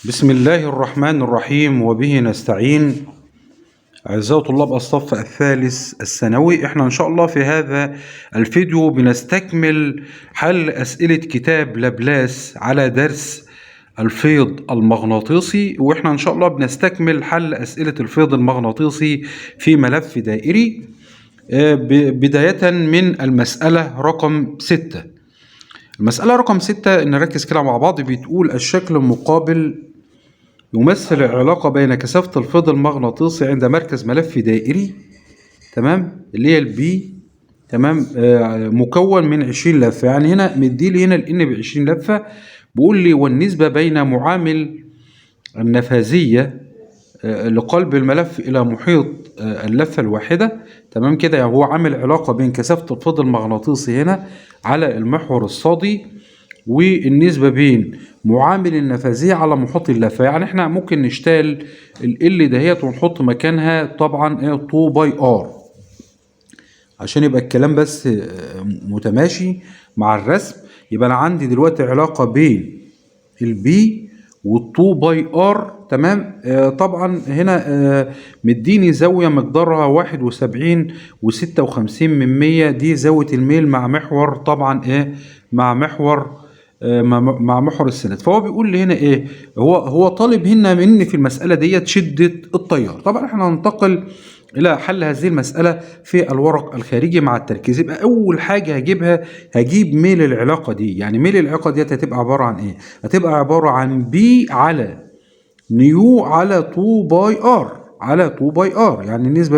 بسم الله الرحمن الرحيم وبه نستعين. أعزائي طلاب الصف الثالث الثانوي، احنا إن شاء الله في هذا الفيديو بنستكمل حل أسئلة كتاب لابلاس على درس الفيض المغناطيسي، واحنا إن شاء الله بنستكمل حل أسئلة الفيض المغناطيسي في ملف دائري بداية من المسألة رقم 6. المسألة رقم 6 نركز كده مع بعض، بتقول الشكل المقابل يمثل العلاقة بين كثافة الفيض المغناطيسي عند مركز ملف دائري، تمام، اللي هي البي، تمام، مكون من 20 لفة. يعني هنا مديلي هنا الان ب 20 لفة، بيقول لي والنسبة بين معامل النفاذية لقلب الملف إلى محيط اللفة الواحدة، تمام كده. يعني هو عامل علاقة بين كثافة الفيض المغناطيسي هنا على المحور الصادي والنسبة بين معامل النفاذية على محيط اللفة. يعني احنا ممكن نشتغل ال دهيت ونحط مكانها طبعا 2 باي ار عشان يبقى الكلام بس متماشي مع الرسم. يبقى انا عندي دلوقتي علاقة بين البي وال2 باي ار، تمام. طبعا هنا مديني زاوية مقدارها 71.56 دي زاوية الميل مع محور طبعا مع محور مع محور السند. فهو بيقول لي هنا هو طالب هنا مني في المسألة ديت شدة التيار. طبعا احنا هننتقل الى حل هذه المسألة في الورق الخارجي مع التركيز. يبقى اول حاجة هجيب ميل العلاقة دي. يعني ميل العلاقة ديت هتبقى عبارة عن هتبقى عبارة عن بي على نيو على 2 باي ار على 2 باي ار. يعني النسبة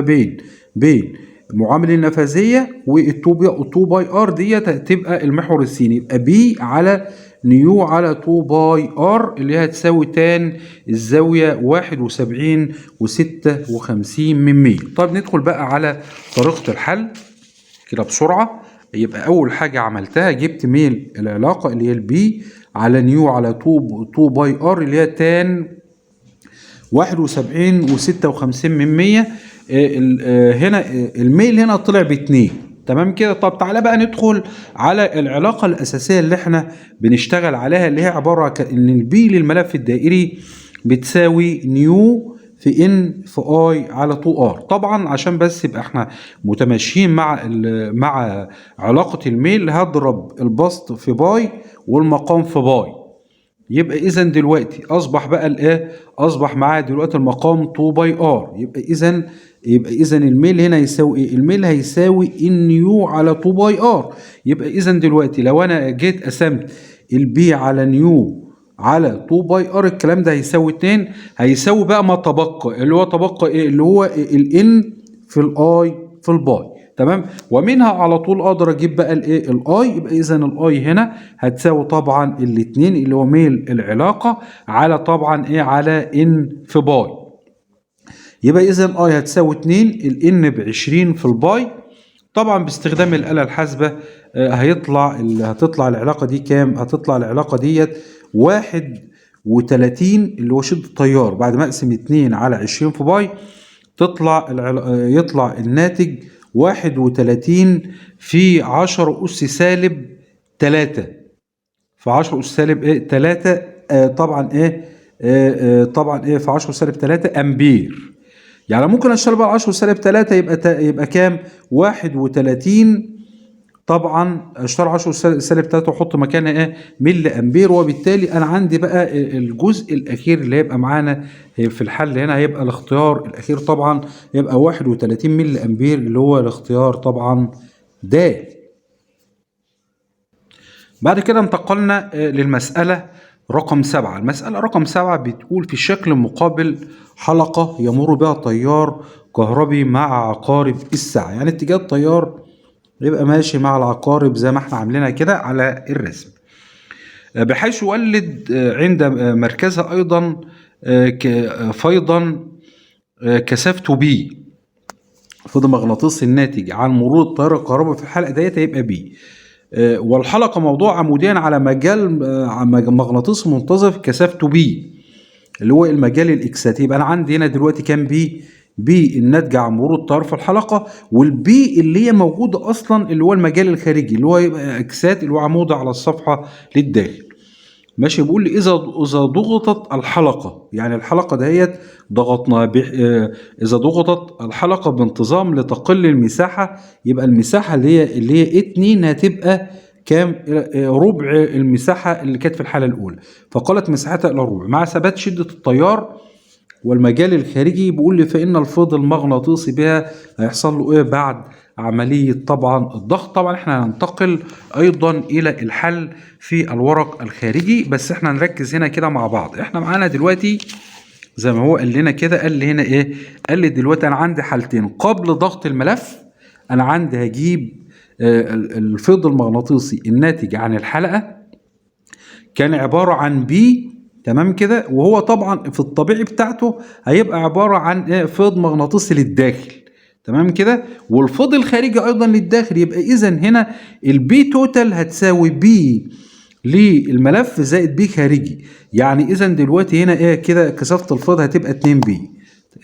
بين معامل النفاذية وال2 باي ار ديت هتبقى المحور السيني. يبقى بي على نيو على 2 باي ار اللي هي هتساوي تان الزاوية 71.56. طيب ندخل بقى على طريقة الحل كده بسرعة. يبقى أول حاجة عملتها جبت ميل العلاقة اللي هي البي على نيو على 2 باي ار اللي هي تان 71.56. هنا الميل هنا طلع ب2، تمام كده. طب تعالى بقى ندخل على العلاقة الأساسية اللي احنا بنشتغل عليها، اللي هي عبارة ان البي للملف الدائري بتساوي نيو في ان في اي على 2 ار. طبعا عشان بس يبقى احنا متماشيين مع علاقة الميل، هضرب البسط في باي والمقام في باي. يبقى اذا دلوقتي اصبح بقى اصبح معايا دلوقتي المقام 2 باي ار. يبقى اذا الميل هنا يساوي الميل هيساوي ان يو على 2 باي ار. يبقى اذا دلوقتي لو انا جيت قسمت البي على نيو على 2 باي ار، الكلام ده هيساوي 2. هيساوي بقى ما تبقى، اللي هو تبقى اللي هو الان في الاي في الباي، تمام. ومنها على طول اقدر اجيب بقى الاي. يبقى اذا الاي هنا هتساوي طبعا الاثنين اللي هو ميل العلاقه على طبعا على ان في باي. يبقى اذا الاي هتساوي 2 الان ب 20 في الباي. طبعا باستخدام الاله الحاسبه هتطلع العلاقه دي كام؟ هتطلع العلاقه ديت 31 اللي هو شده التيار بعد ما اقسم 2 على 20 في باي. يطلع الناتج 31 في 10 أس سالب 3 في 10 أس سالب 3 طبعا طبعا في 10 سالب 3 أمبير. يعني ممكن اشتغل بقى 10 سالب 3 يبقى كام؟ 31. طبعا اشتغل 10 سالب 3 واحط مكانها ملي امبير. وبالتالي انا عندي بقى الجزء الاخير اللي هيبقى معانا في الحل هنا هيبقى الاختيار الاخير طبعا يبقى 31 ملي امبير اللي هو الاختيار طبعا د. بعد كده انتقلنا للمسألة رقم 7. المسألة رقم 7 بتقول في الشكل المقابل حلقة يمر بها تيار كهربي مع عقارب الساعة. يعني اتجاه التيار يبقى ماشي مع العقارب زي ما احنا عاملينها كده على الرسم، بحيث يولد عند مركزها ايضا فيضا كثافته بي. الفيض المغناطيسي الناتج عن مرور التيار الكهربائي في الحلقة ديت هيبقى بي. والحلقة موضوع عموديا على مجال مغناطيسي منتظم كثافته بي اللي هو المجال الاكساتي. يبقى انا عندي هنا دلوقتي كام بي الناتجة عن مرور التيار في الحلقة، والبي اللي هي موجودة اصلا اللي هو المجال الخارجي اللي هو يبقى اكسات اللي هو عمودي على الصفحة للداخل. ماشي. بيقول لي اذا ضغطت الحلقه، يعني الحلقه دهيت ضغطنا اذا ضغطت الحلقه بانتظام لتقل المساحه، يبقى المساحه اللي هي 2 هتبقى كام؟ ربع المساحه اللي كانت في الحاله الاولى. فقالت مساحتها الى الربع مع ثبات شده التيار والمجال الخارجي. بيقول لي فإن الفيض المغناطيسي بها هيحصل له إيه بعد عملية طبعا الضغط. طبعا احنا هننتقل أيضا إلى الحل في الورق الخارجي، بس احنا نركز هنا كده مع بعض. احنا معانا دلوقتي زي ما هو قال لنا كده، قال لي هنا إيه؟ قال لي دلوقتي أنا عندي حالتين قبل ضغط الملف. أنا عندي هجيب الفيض المغناطيسي الناتج عن الحلقة كان عبارة عن بي، تمام كده، وهو طبعا في الطبيعي بتاعته هيبقى عبارة عن فيض مغناطيسي للداخل، تمام كده، والفيض الخارجي ايضا للداخل. يبقى اذا هنا البي توتال هتساوي بي للملف زائد بي خارجي. يعني اذا دلوقتي هنا ايه كده كثافة الفيض هتبقى 2 بي،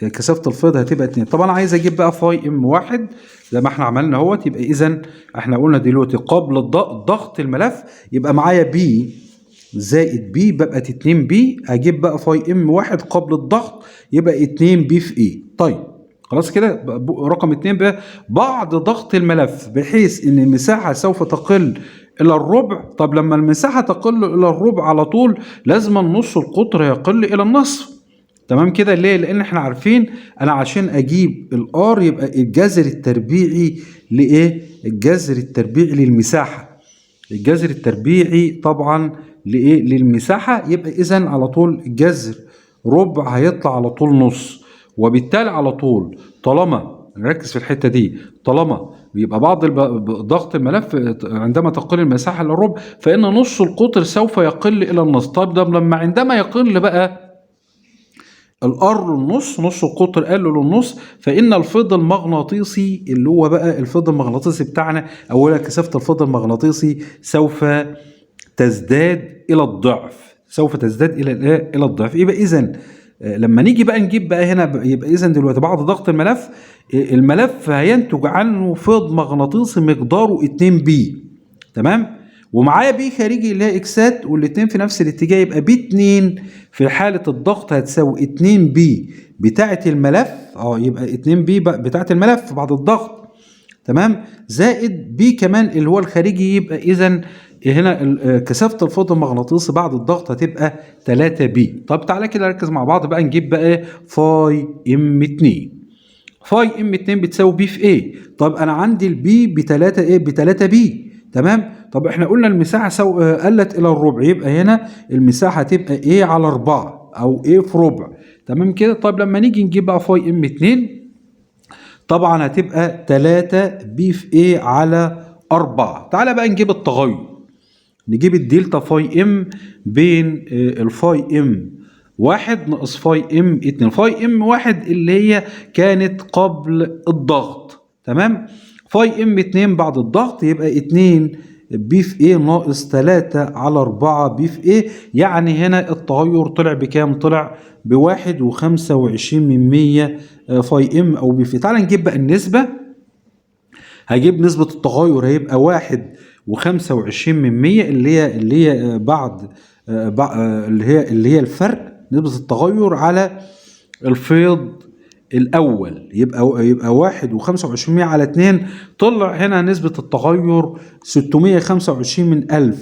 كثافة الفيض هتبقى 2. طبعا عايز اجيب بقى فاي ام واحد زي ما احنا عملنا اهوت. يبقى اذا احنا قلنا دلوقتي قبل ضغط الملف يبقى معايا بي زائد بي بقى 2 بي. هجيب بقى فاي ام واحد قبل الضغط يبقى 2 بي في ايه. طيب خلاص كده. رقم 2 بقى بعد ضغط الملف بحيث ان المساحة سوف تقل الى الربع. طب لما المساحة تقل الى الربع على طول لازم النص القطر يقل الى النصف، تمام كده. ليه؟ لان احنا عارفين انا عشان اجيب الار يبقى الجذر التربيعي لايه؟ الجذر التربيعي للمساحة، الجذر التربيعي طبعا لايه؟ للمساحه. يبقى اذا على طول الجذر ربع هيطلع على طول نص، وبالتالي على طول طالما نركز في الحته دي، طالما يبقى بعض ضغط الملف عندما تقل المساحه للربع فان نص القطر سوف يقل الى النص. طيب ده لما عندما يقل بقى الار للنص، نص القطر قل للنص، فان الفيض المغناطيسي اللي هو بقى الفيض المغناطيسي بتاعنا اولا كثافه الفيض المغناطيسي سوف تزداد الى الضعف، سوف تزداد الى الضعف. يبقى اذا لما نيجي بقى نجيب بقى هنا يبقى اذا دلوقتي بعد ضغط الملف الملف هينتج عنه فيض مغناطيسي مقداره 2 بي، تمام، ومعايا بي خارجي اللي هي اكسات والاثنين في نفس الاتجاه. يبقى بي 2 في حاله الضغط هتساوي 2 بي بتاعه الملف، يبقى 2 بي بتاعه الملف بعد الضغط، تمام، زائد بي كمان اللي هو الخارجي. يبقى اذا هنا كثافه الفيض المغناطيسي بعد الضغط هتبقى 3 بي. طب تعالى كده نركز مع بعض بقى نجيب بقى فاي ام 2. فاي ام 2 بتساوي بي في ايه؟ طب انا عندي البي ب 3 ايه؟ ب 3 بي، تمام. طب احنا قلنا المساحه قلت الى الربع، يبقى هنا المساحه هتبقى ايه على 4 او ايه في ربع، تمام كده. طب لما نيجي نجيب بقى فاي ام 2 طبعا هتبقى 3 بي في ايه على 4. تعالى بقى نجيب التغير، نجيب الدلتا فاي ام بين الفاي ام واحد ناقص فاي ام 2. فاي ام واحد اللي هي كانت قبل الضغط، تمام. فاي ام 2 بعد الضغط يبقى 2 بي في ايه ناقص 3 على 4 بي في ايه. يعني هنا التغير طلع بكام؟ طلع ب1.25 فاي ام او بي في. تعال نجيب بقى النسبة. هجيب نسبة التغير هيبقى 1.25 اللي هي بعد اللي هي الفرق نسبة التغير على الفيض الأول. يبقى 1.25 على 2. طلع هنا نسبة التغير 625 من 1000،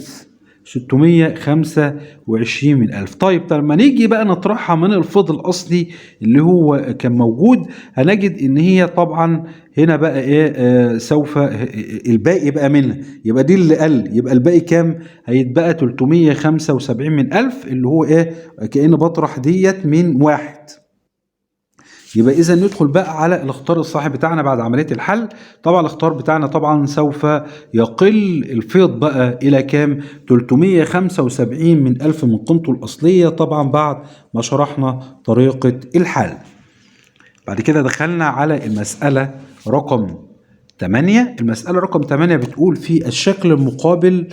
625 من 1000. طيب لما نيجي بقى نطرحها من الفيض الأصلي اللي هو كان موجود هنجد إن هي طبعا هنا بقى إيه سوف الباقي بقى منها، يبقى دي اللي قل، يبقى الباقي كام؟ هيتبقى 375 من 1000 اللي هو إيه كأن بطرح ديت من 1. يبقى إذا ندخل بقى على الاختيار الصحيح بتاعنا بعد عملية الحل. طبعا الاختيار بتاعنا طبعا سوف يقل الفيض بقى إلى كام؟ 375 من 1000 من قيمته الأصلية، طبعا بعد ما شرحنا طريقة الحل. بعد كده دخلنا على المسألة رقم 8. المسألة رقم 8 بتقول في الشكل المقابل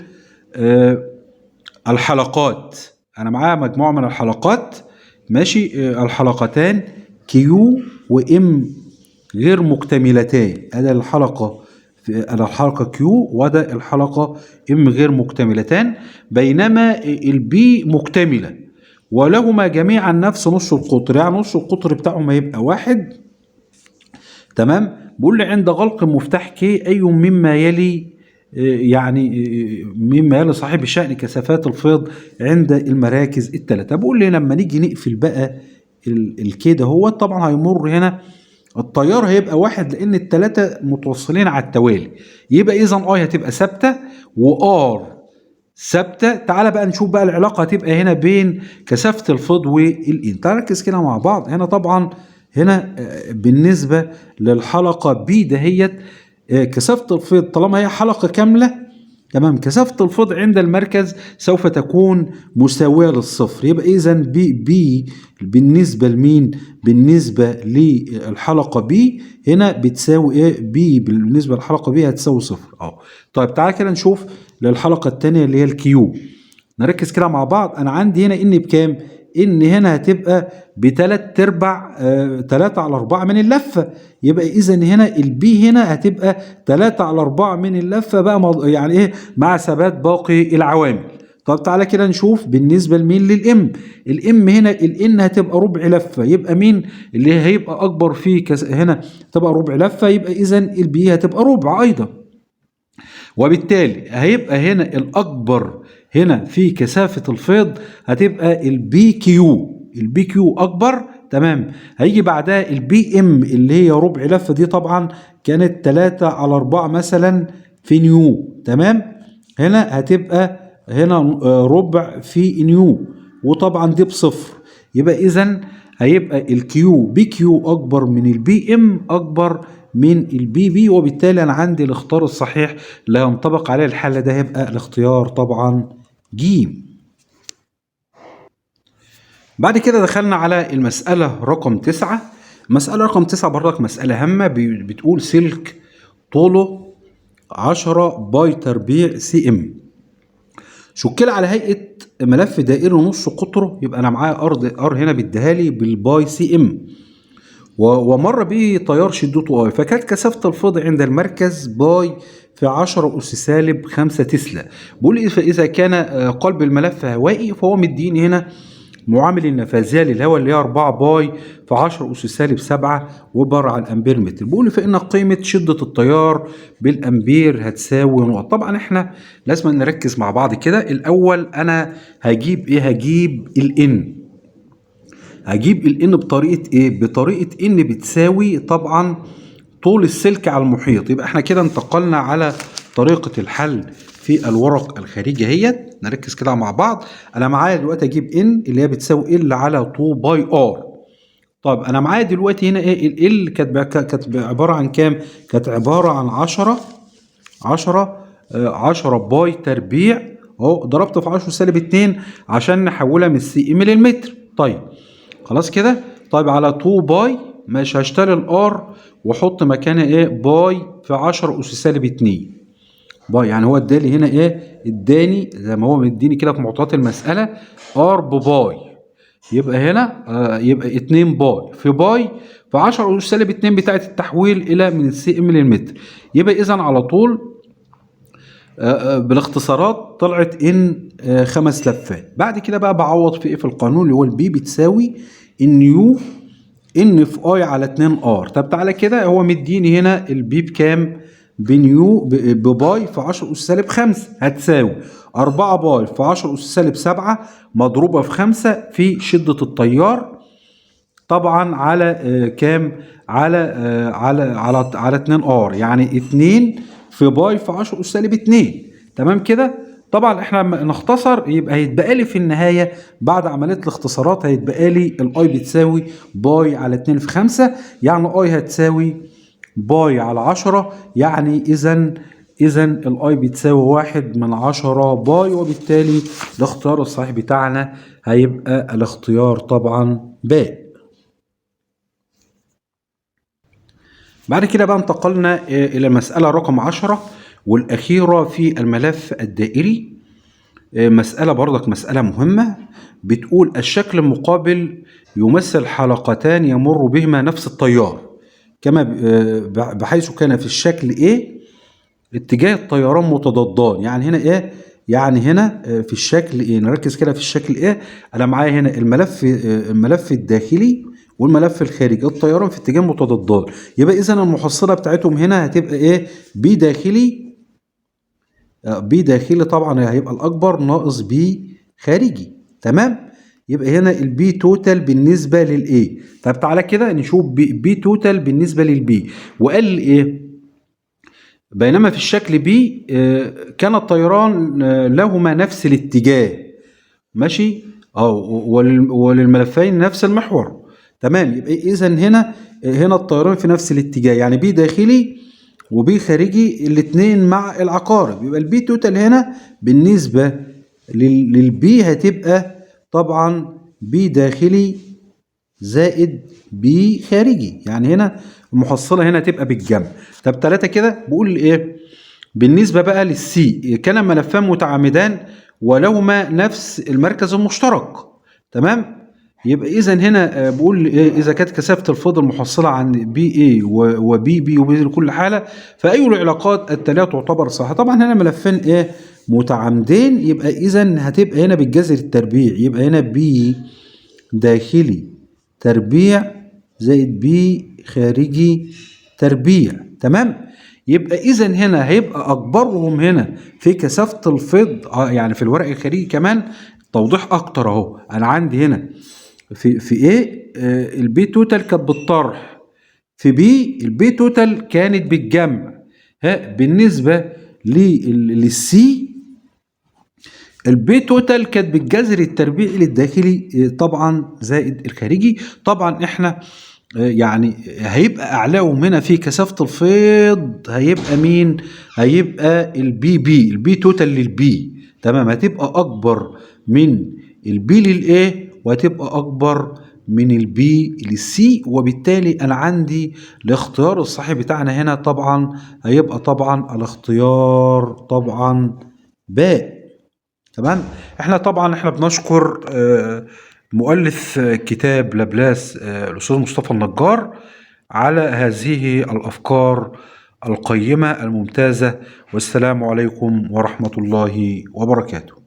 الحلقات. أنا معايا مجموعة من الحلقات، ماشي، الحلقتان كيو وام غير مكتملتان. هذا الحلقة في الحلقة Q وده الحلقة M غير مكتملتان، بينما البي مكتملة ولهما جميعا نفس نص القطر، يعني نص القطر بتاعهم هيبقى 1. تمام. بيقول لي عند غلق مفتاح كي أي مما يلي يعني مما يلي صاحب شأن كثافات الفيض عند المراكز الثلاثة. بقول لي لما نيجي نقفل بقى الكده هو طبعا هيمر هنا التيار هيبقى 1 لأن الثلاثة متوصلين على التوالي، يبقى إذا أي هتبقى ثابتة وآر ثابته. تعالى بقى نشوف بقى العلاقه هتبقى هنا بين كثافه الفيض والان. تعالى نركز كده مع بعض. هنا طبعا هنا بالنسبه للحلقه بي دهيت كثافه الفيض طالما هي حلقه كامله، تمام، كثافه الفيض عند المركز سوف تكون مساويه للصفر. يبقى اذا بي بالنسبه لمين؟ بالنسبه للحلقه بي هنا بتساوي ايه؟ بي بالنسبه للحلقه بي هتساوي صفر. طيب تعالى كده نشوف للحلقه الثانيه اللي هي الكيو. نركز كده مع بعض. انا عندي هنا ان بكام؟ ان هنا هتبقى بتلات ارباع 3/4 من اللفه. يبقى اذا هنا البي هنا هتبقى 3/4 من اللفه بقى، يعني ايه؟ مع ثبات باقي العوامل. طب تعالى كده نشوف بالنسبه لمين؟ للام. الام هنا الان هتبقى ربع لفه، يبقى مين اللي هيبقى اكبر فيه؟ هنا تبقى ربع لفه، يبقى اذا البي هتبقى ربع ايضا. وبالتالي هيبقى هنا الأكبر هنا في كثافة الفيض هتبقى البي كيو. البي كيو أكبر، تمام. هيجي بعدها البي ام اللي هي ربع لفة، دي طبعا كانت 3/4 مثلا في نيو، تمام. هنا هتبقى هنا ربع في نيو، وطبعا دي بصفر. يبقى إذا هيبقى الكيو بي كيو أكبر من البي ام أكبر من البي بي، وبالتالي انا عندي الاختيار الصحيح اللي ينطبق عليه الحل ده هيبقى الاختيار طبعا ج. بعد كده دخلنا على المسألة رقم 9. مسألة رقم 9 برضك مسألة هامة، بتقول سلك طوله 10 باي تربيع سي ام شكل على هيئة ملف دائري نص قطره. يبقى انا معايا ار هنا بيديها لي بالباي سي ام، ومر به تيار شدته اي، فكانت كثافه الفيض عند المركز باي في 10 أس سالب 5 تسلا. بيقول لي فاذا كان قلب الملف هوائي فهو مديني هنا معامل النفاذيه للهواء اللي هي 4 باي في 10 أس سالب 7 وبر على الامبير متر. بيقول لي فان قيمه شده التيار بالامبير هتساوي نقط. طبعا احنا لازم نركز مع بعض كده. الاول انا هجيب ايه؟ هجيب الان. هجيب الان بطريقه ايه؟ بطريقه ان بتساوي طبعا طول السلك على المحيط. يبقى احنا كده انتقلنا على طريقه الحل في الورق الخارجي اهيت. نركز كده مع بعض. انا معايا دلوقتي اجيب ان اللي هي بتساوي ال على 2 باي ار. طب انا معايا دلوقتي هنا ايه؟ ال كانت عباره عن كام؟ كانت عباره عن 10 باي تربيع اهو، ضربت في 10 سالب 2 عشان نحولها من السي ام للمتر. طيب خلاص كده. طيب على 2 باي مش هشتري الار واحط مكانها ايه؟ باي في 10 اس سالب 2 باي. يعني هو ادالي هنا ايه؟ اداني زي ما هو مديني كده في معطيات المساله ار بباي. يبقى هنا يبقى 2 باي في باي في 10 اس سالب 2 بتاعه التحويل الى من السي ام للمتر. يبقى اذا على طول بالاختصارات طلعت ان 5 لفات. بعد كده بقى بعوض في ايه؟ في القانون اللي هو البي بتساوي النيو ان في اي على 2 ار. طب تعالى كده هو مديني هنا البي بكام؟ بنيو بباي في 10 اس سالب 5 هتساوي 4 باي في 10 اس سالب 7 مضروبه في 5 في شده التيار طبعا على كام؟ على 2 ار، يعني 2 في باي في 10 اس سالب 2. تمام كده. طبعا احنا لما نختصر يبقى هيتبقى لي في النهايه بعد عمليه الاختصارات هيتبقى لي الاي بتساوي باي على 2 في 5، يعني اي هتساوي باي على 10. يعني اذا الاي بتساوي 1/10 باي، وبالتالي الاختيار الصحيح بتاعنا هيبقى الاختيار طبعا باء. بعد كده بقى انتقلنا إلى المسألة رقم 10 والأخيرة في الملف الدائري. مسألة برضك مسألة مهمة، بتقول الشكل المقابل يمثل حلقتان يمر بهما نفس التيار كما بحيث كان في الشكل A اتجاه الطيران متضادان. يعني هنا ايه؟ يعني هنا في الشكل ايه؟ نركز كده في الشكل ايه. انا معايا هنا الملف الداخلي والملف الخارجي، الطيران في اتجاه متضادان. يبقى اذا المحصله بتاعتهم هنا هتبقى ايه؟ بي داخلي. بي داخلي طبعا هيبقى الاكبر ناقص بي خارجي. تمام. يبقى هنا البي توتال بالنسبه للايه. طب تعالى كده نشوف بي توتال بالنسبه للبي. وقال لي ايه؟ بينما في الشكل بي كان الطيران لهما نفس الاتجاه. ماشي. وللملفين نفس المحور. تمام. يبقى اذا هنا الطيران في نفس الاتجاه، يعني بي داخلي وبي خارجي الاثنين مع العقارب. يبقى البي توتال هنا بالنسبه للبي هتبقى طبعا بي داخلي زائد بي خارجي. يعني هنا المحصله هنا تبقى بالجمع. طب 3 كده بقول ايه؟ بالنسبه بقى للسي، كان ملفان متعامدان ولهما نفس المركز المشترك. تمام. يبقى اذا هنا بقول ايه؟ اذا كانت كثافه الفيض المحصله عن بي اي وبي بي وبي لكل حاله، فاي العلاقات التاليه تعتبر صح؟ طبعا هنا ملفين ايه؟ متعامدين. يبقى اذا هتبقى هنا بالجذر التربيع. يبقى هنا بي داخلي تربيع زائد بي خارجي تربيع. تمام. يبقى اذا هنا هيبقى اكبرهم هنا في كثافه الفيض يعني في الورق الخارجي كمان توضيح اكتر اهو. انا عندي هنا في ايه البي توتال كانت بالطرح، في بي البي توتال كانت بالجمع. ها بالنسبه للسي البي توتال كانت بالجذر التربيعي للداخلي طبعا زائد الخارجي. طبعا احنا يعني هيبقى اعلاهم هنا في كثافه الفيض هيبقى مين؟ هيبقى البي توتال للبي. تمام. هتبقى اكبر من البي للايه، وهتبقى اكبر من البي للسي. وبالتالي انا عندي الاختيار الصحيح بتاعنا هنا طبعا هيبقى طبعا الاختيار طبعا باء. تمام. احنا بنشكر مؤلف كتاب لابلاس الأستاذ مصطفى النجار على هذه الأفكار القيمة الممتازة. والسلام عليكم ورحمة الله وبركاته.